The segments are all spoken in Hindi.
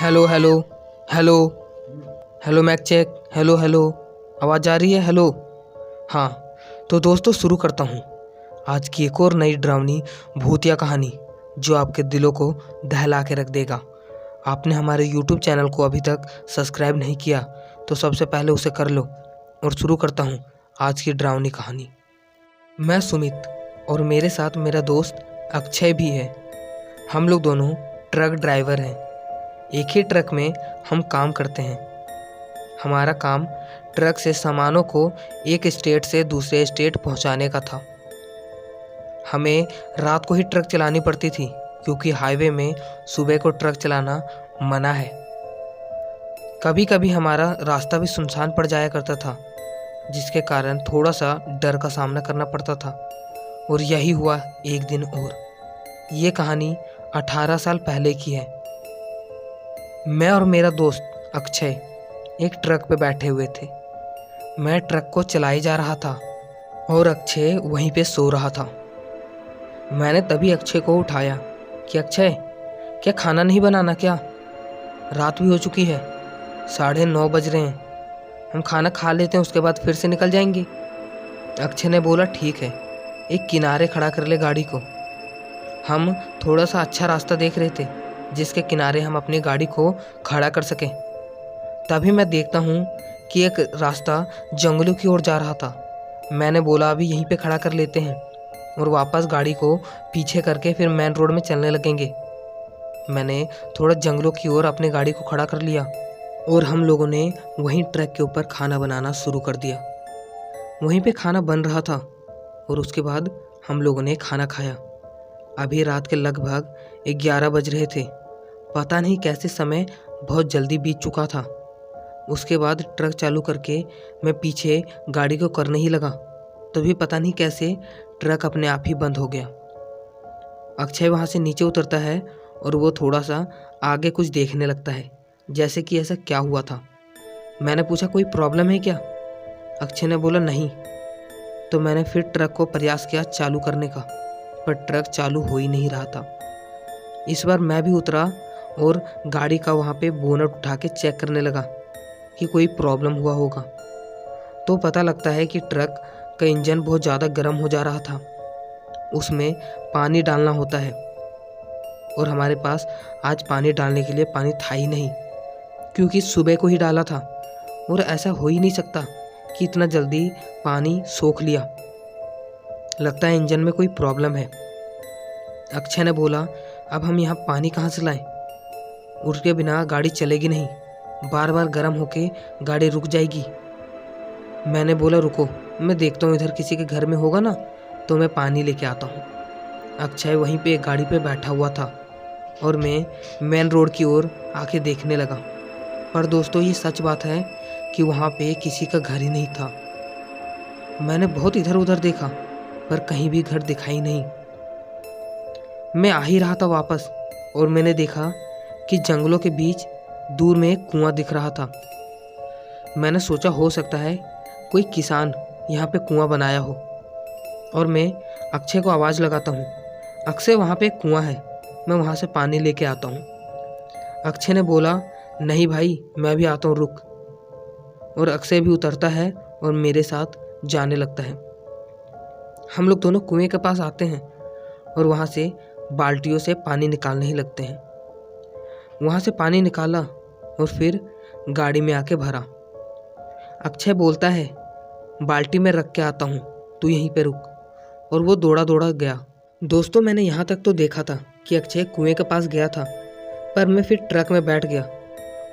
Hello hello hello hello mic check. Hello hello, आवाज़ आ रही है? हेलो। हाँ, तो दोस्तों शुरू करता हूँ आज की एक और नई डरावनी भूतिया कहानी जो आपके दिलों को दहला के रख देगा। आपने हमारे यूट्यूब चैनल को अभी तक सब्सक्राइब नहीं किया तो सबसे पहले उसे कर लो। और शुरू करता हूँ आज की डरावनी कहानी। मैं सुमित और मेरे साथ मेरा दोस्त अक्षय भी है। हम लोग दोनों ट्रक ड्राइवर हैं। एक ही ट्रक में हम काम करते हैं। हमारा काम ट्रक से सामानों को एक स्टेट से दूसरे स्टेट पहुंचाने का था। हमें रात को ही ट्रक चलानी पड़ती थी क्योंकि हाईवे में सुबह को ट्रक चलाना मना है। कभी कभी हमारा रास्ता भी सुनसान पड़ जाया करता था जिसके कारण थोड़ा सा डर का सामना करना पड़ता था। और यही हुआ एक दिन और। ये कहानी 18 साल पहले की है। मैं और मेरा दोस्त अक्षय एक ट्रक पे बैठे हुए थे। मैं ट्रक को चलाई जा रहा था और अक्षय वहीं पे सो रहा था। मैंने तभी अक्षय को उठाया कि अक्षय, क्या खाना नहीं बनाना क्या? रात भी हो चुकी है, 9:30 बज रहे हैं। हम खाना खा लेते हैं, उसके बाद फिर से निकल जाएंगे। अक्षय ने बोला ठीक है, एक किनारे खड़ा कर ले गाड़ी को। हम थोड़ा सा अच्छा रास्ता देख रहे थे जिसके किनारे हम अपनी गाड़ी को खड़ा कर सकें। तभी मैं देखता हूँ कि एक रास्ता जंगलों की ओर जा रहा था। मैंने बोला अभी यहीं पे खड़ा कर लेते हैं और वापस गाड़ी को पीछे करके फिर मेन रोड में चलने लगेंगे। मैंने थोड़ा जंगलों की ओर अपनी गाड़ी को खड़ा कर लिया और हम लोगों ने वहीं ट्रक के ऊपर खाना बनाना शुरू कर दिया। वहीं पे खाना बन रहा था और उसके बाद हम लोगों ने खाना खाया। अभी रात के लगभग 11 बज रहे थे। पता नहीं कैसे समय बहुत जल्दी बीत चुका था। उसके बाद ट्रक चालू करके मैं पीछे गाड़ी को करने ही लगा, तभी पता नहीं कैसे ट्रक अपने आप ही बंद हो गया। अक्षय वहाँ से नीचे उतरता है और वो थोड़ा सा आगे कुछ देखने लगता है, जैसे कि ऐसा क्या हुआ था। मैंने पूछा कोई प्रॉब्लम है क्या? अक्षय ने बोला नहीं। तो मैंने फिर ट्रक को प्रयास किया चालू करने का, पर ट्रक चालू हो ही नहीं रहा था। इस बार मैं भी उतरा और गाड़ी का वहाँ पे बोनट उठा के चेक करने लगा कि कोई प्रॉब्लम हुआ होगा। तो पता लगता है कि ट्रक का इंजन बहुत ज़्यादा गर्म हो जा रहा था। उसमें पानी डालना होता है और हमारे पास आज पानी डालने के लिए पानी था ही नहीं, क्योंकि सुबह को ही डाला था और ऐसा हो ही नहीं सकता कि इतना जल्दी पानी सोख लिया। लगता है इंजन में कोई प्रॉब्लम है। अक्षय ने बोला अब हम यहाँ पानी कहाँ से लाएं? उसके बिना गाड़ी चलेगी नहीं, बार बार गर्म होके गाड़ी रुक जाएगी। मैंने बोला रुको, मैं देखता हूँ इधर किसी के घर में होगा ना तो मैं पानी लेके आता हूँ। अक्षय वहीं पे एक गाड़ी पे बैठा हुआ था और मैं मेन रोड की ओर आके देखने लगा। पर दोस्तों ये सच बात है कि वहाँ पे किसी का घर ही नहीं था। मैंने बहुत इधर उधर देखा पर कहीं भी घर दिखाई नहीं। मैं आ ही रहा था वापस और मैंने देखा कि जंगलों के बीच दूर में एक कुआं दिख रहा था। मैंने सोचा हो सकता है कोई किसान यहाँ पे कुआं बनाया हो। और मैं अक्षय को आवाज़ लगाता हूँ, अक्षय वहाँ पे एक कुआं है, मैं वहाँ से पानी लेके आता हूँ। अक्षय ने बोला नहीं भाई, मैं भी आता हूँ, रुक। और अक्षय भी उतरता है और मेरे साथ जाने लगता है। हम लोग दोनों कुएं के पास आते हैं और वहाँ से बाल्टियों से पानी निकालने ही लगते हैं। वहाँ से पानी निकाला और फिर गाड़ी में आके भरा। अक्षय बोलता है बाल्टी में रख के आता हूँ, तू यहीं पे रुक। और वो दौड़ा दौड़ा गया। दोस्तों मैंने यहाँ तक तो देखा था कि अक्षय कुएं के पास गया था, पर मैं फिर ट्रक में बैठ गया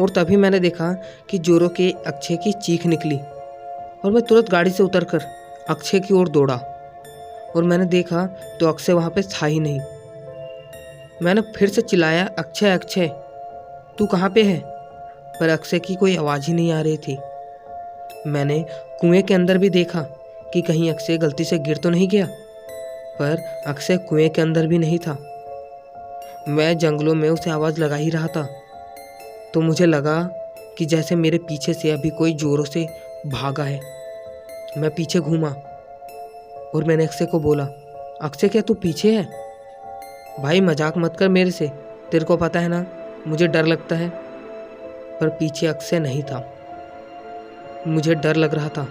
और तभी मैंने देखा कि जोरों के अक्षय की चीख निकली और मैं तुरंत गाड़ी से उतरकर अक्षय की ओर दौड़ा। और मैंने देखा तो अक्षय वहाँ पे था ही नहीं। मैंने फिर से चिल्लाया अक्षय अक्षय तू कहाँ पे है? पर अक्षय की कोई आवाज़ ही नहीं आ रही थी। मैंने कुएं के अंदर भी देखा कि कहीं अक्षय गलती से गिर तो नहीं गया, पर अक्षय कुएं के अंदर भी नहीं था। मैं जंगलों में उसे आवाज़ लगा ही रहा था तो मुझे लगा कि जैसे मेरे पीछे से अभी कोई ज़ोरों से भागा है। मैं पीछे घूमा और मैंने अक्षय को बोला अक्षय क्या तू पीछे है? भाई मजाक मत कर मेरे से, तेरे को पता है ना मुझे डर लगता है। पर पीछे अक्षय नहीं था। मुझे डर लग रहा था।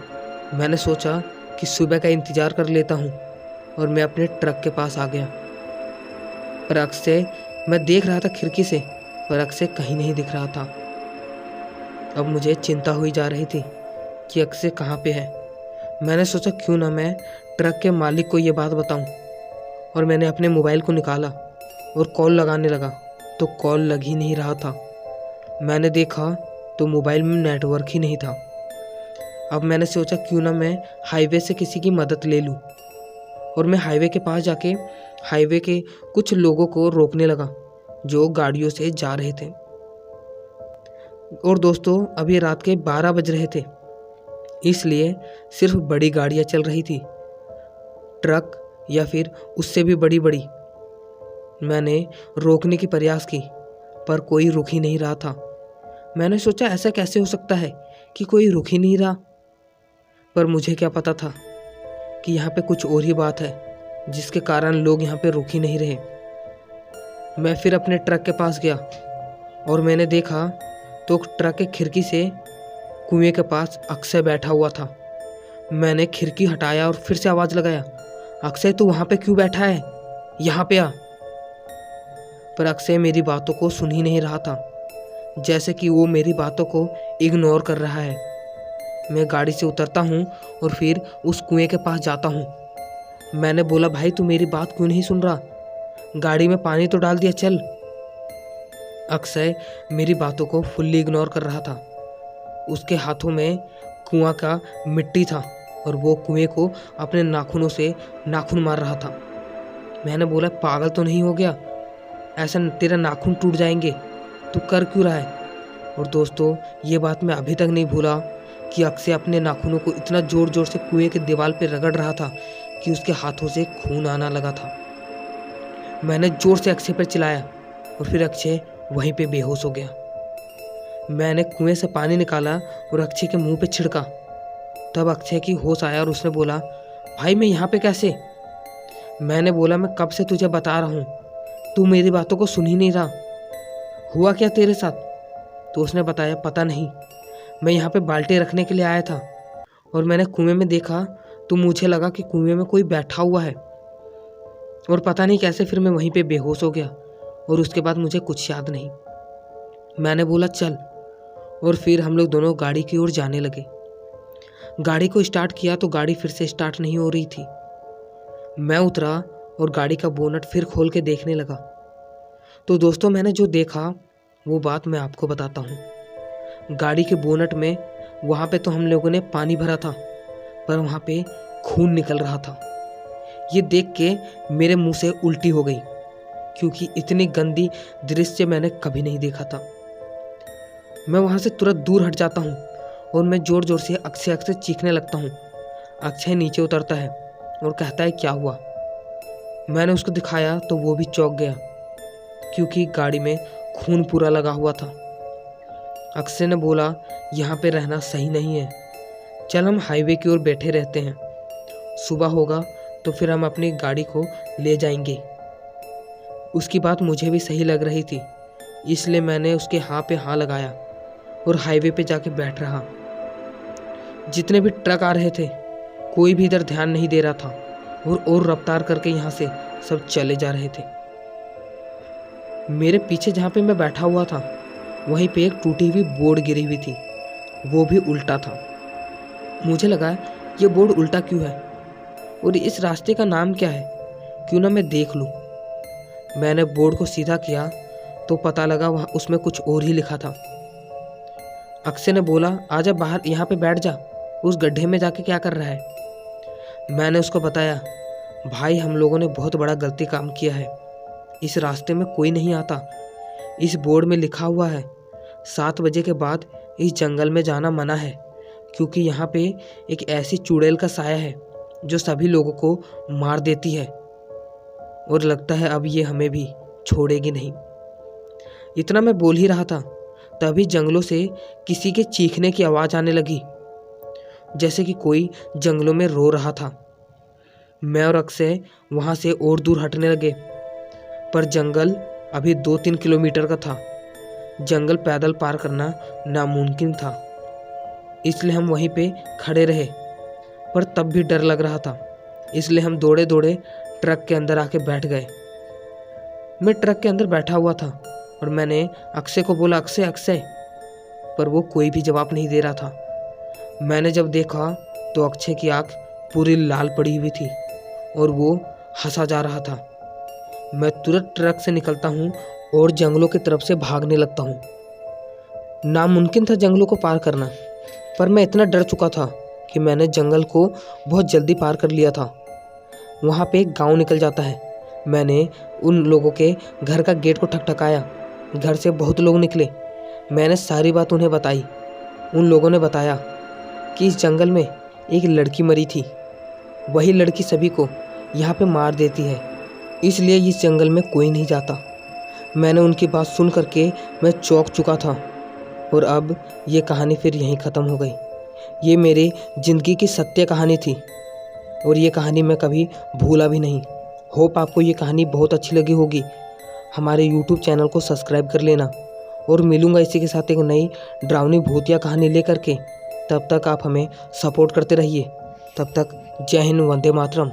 मैंने सोचा कि सुबह का इंतज़ार कर लेता हूँ और मैं अपने ट्रक के पास आ गया। पर अक्षय, मैं देख रहा था खिड़की से, पर अक्षय कहीं नहीं दिख रहा था। अब मुझे चिंता हुई जा रही थी कि अक्षय कहाँ पे है। मैंने सोचा क्यों ना मैं ट्रक के मालिक को ये बात बताऊं, और मैंने अपने मोबाइल को निकाला और कॉल लगाने लगा तो कॉल लग ही नहीं रहा था। मैंने देखा तो मोबाइल में नेटवर्क ही नहीं था। अब मैंने सोचा क्यों ना मैं हाईवे से किसी की मदद ले लूं, और मैं हाईवे के पास जाके हाईवे के कुछ लोगों को रोकने लगा जो गाड़ियों से जा रहे थे। और दोस्तों, अभी रात के 12 बज रहे थे, इसलिए सिर्फ बड़ी गाड़ियाँ चल रही थी, ट्रक या फिर उससे भी बड़ी बड़ी। मैंने रोकने की प्रयास की पर कोई रुक ही नहीं रहा था। मैंने सोचा ऐसा कैसे हो सकता है कि कोई रुक ही नहीं रहा। पर मुझे क्या पता था कि यहाँ पे कुछ और ही बात है जिसके कारण लोग यहाँ पे रुक ही नहीं रहे। मैं फिर अपने ट्रक के पास गया और मैंने देखा तो ट्रक के खिड़की से कुएं के पास अक्षय बैठा हुआ था। मैंने खिड़की हटाया और फिर से आवाज़ लगाया, अक्षय तू वहाँ पे क्यों बैठा है, यहाँ पे आ। पर अक्षय मेरी बातों को सुन ही नहीं रहा था, जैसे कि वो मेरी बातों को इग्नोर कर रहा है। मैं गाड़ी से उतरता हूँ और फिर उस कुएं के पास जाता हूँ। मैंने बोला, भाई तू मेरी बात क्यों नहीं सुन रहा, गाड़ी में पानी तो डाल दिया चल। अक्षय मेरी बातों को फुल्ली इग्नोर कर रहा था। उसके हाथों में कुआं का मिट्टी था और वो कुएं को अपने नाखूनों से नाखून मार रहा था। मैंने बोला, पागल तो नहीं हो गया, ऐसा तेरा नाखून टूट जाएंगे, तू कर क्यों रहा है। और दोस्तों, ये बात मैं अभी तक नहीं भूला कि अक्षय अपने नाखूनों को इतना ज़ोर ज़ोर से कुएं के दीवार पर रगड़ रहा था कि उसके हाथों से खून आना लगा था। मैंने ज़ोर से अक्षय पर चिल्लाया और फिर अक्षय वहीं पे बेहोश हो गया। मैंने कुएं से पानी निकाला और अक्षय के मुंह पे छिड़का। तब अक्षय की होश आया और उसने बोला, भाई मैं यहाँ पे कैसे। मैंने बोला, मैं कब से तुझे बता रहा हूँ, तू मेरी बातों को सुन ही नहीं रहा, हुआ क्या तेरे साथ। तो उसने बताया, पता नहीं, मैं यहाँ पे बाल्टी रखने के लिए आया था और मैंने कुएं में देखा तो मुझे लगा कि कुएं में कोई बैठा हुआ है, और पता नहीं कैसे फिर मैं वहीं पे बेहोश हो गया और उसके बाद मुझे कुछ याद नहीं। मैंने बोला चल, और फिर हम लोग दोनों गाड़ी की ओर जाने लगे। गाड़ी को स्टार्ट किया तो गाड़ी फिर से स्टार्ट नहीं हो रही थी। मैं उतरा और गाड़ी का बोनट फिर खोल के देखने लगा। तो दोस्तों, मैंने जो देखा वो बात मैं आपको बताता हूँ। गाड़ी के बोनट में वहाँ पे तो हम लोगों ने पानी भरा था, पर वहाँ पे खून निकल रहा था। ये देख के मेरे मुंह से उल्टी हो गई, क्योंकि इतनी गंदी दृश्य मैंने कभी नहीं देखा था। मैं वहाँ से तुरंत दूर हट जाता हूँ और मैं ज़ोर ज़ोर से अक्षय अक्षय चीखने लगता हूँ। अक्षय नीचे उतरता है और कहता है, क्या हुआ। मैंने उसको दिखाया तो वो भी चौंक गया, क्योंकि गाड़ी में खून पूरा लगा हुआ था। अक्षय ने बोला, यहाँ पे रहना सही नहीं है, चल हम हाईवे की ओर बैठे रहते हैं, सुबह होगा तो फिर हम अपनी गाड़ी को ले जाएंगे। उसकी बात मुझे भी सही लग रही थी, इसलिए मैंने उसके हाँ पे हाँ लगाया और हाईवे पे जाके बैठ रहा। जितने भी ट्रक आ रहे थे, कोई भी इधर ध्यान नहीं दे रहा था और रफ्तार करके यहाँ से सब चले जा रहे थे। मेरे पीछे जहाँ पे मैं बैठा हुआ था, वहीं पे एक टूटी हुई बोर्ड गिरी हुई थी, वो भी उल्टा था। मुझे लगा ये बोर्ड उल्टा क्यों है और इस रास्ते का नाम क्या है, क्यों ना मैं देख लूँ। मैंने बोर्ड को सीधा किया तो पता लगा वहाँ उसमें कुछ और ही लिखा था। अक्षय ने बोला, आजा बाहर, यहाँ पे बैठ जा, उस गड्ढे में जाके क्या कर रहा है। मैंने उसको बताया, भाई हम लोगों ने बहुत बड़ा गलती काम किया है, इस रास्ते में कोई नहीं आता। इस बोर्ड में लिखा हुआ है 7 बजे के बाद इस जंगल में जाना मना है, क्योंकि यहाँ पे एक ऐसी चुड़ैल का साया है जो सभी लोगों को मार देती है, और लगता है अब ये हमें भी छोड़ेगी नहीं। इतना मैं बोल ही रहा था, तभी जंगलों से किसी के चीखने की आवाज़ आने लगी, जैसे कि कोई जंगलों में रो रहा था। मैं और अक्षय वहाँ से और दूर हटने लगे, पर जंगल अभी 2-3 किलोमीटर का था। जंगल पैदल पार करना नामुमकिन था, इसलिए हम वहीं पे खड़े रहे। पर तब भी डर लग रहा था, इसलिए हम दौड़े दौड़े ट्रक के अंदर आके बैठ गए। मैं ट्रक के अंदर बैठा हुआ था और मैंने अक्षय को बोला, अक्षय अक्षय, पर वो कोई भी जवाब नहीं दे रहा था। मैंने जब देखा तो अक्षय की आँख पूरी लाल पड़ी हुई थी और वो हंसा जा रहा था। मैं तुरंत ट्रक से निकलता हूँ और जंगलों की तरफ से भागने लगता हूँ। नामुमकिन था जंगलों को पार करना, पर मैं इतना डर चुका था कि मैंने जंगल को बहुत जल्दी पार कर लिया था। वहाँ पे एक गांव निकल जाता है। मैंने उन लोगों के घर का गेट को ठकठकाया। घर से बहुत लोग निकले। मैंने सारी बात उन्हें बताई। उन लोगों ने बताया कि इस जंगल में एक लड़की मरी थी। वही लड़की सभी को यहाँ पे मार देती है, इसलिए इस जंगल में कोई नहीं जाता। मैंने उनकी बात सुन करके मैं चौंक चुका था और अब ये कहानी फिर यहीं ख़त्म हो गई। ये मेरी ज़िंदगी की सत्य कहानी थी और ये कहानी मैं कभी भूला भी नहीं। होप आपको ये कहानी बहुत अच्छी लगी होगी। हमारे YouTube चैनल को सब्सक्राइब कर लेना और मिलूँगा इसी के साथ एक नई डरावनी भूतिया कहानी लेकर के। तब तक आप हमें सपोर्ट करते रहिए। तब तक जय हिंद, वंदे मातरम।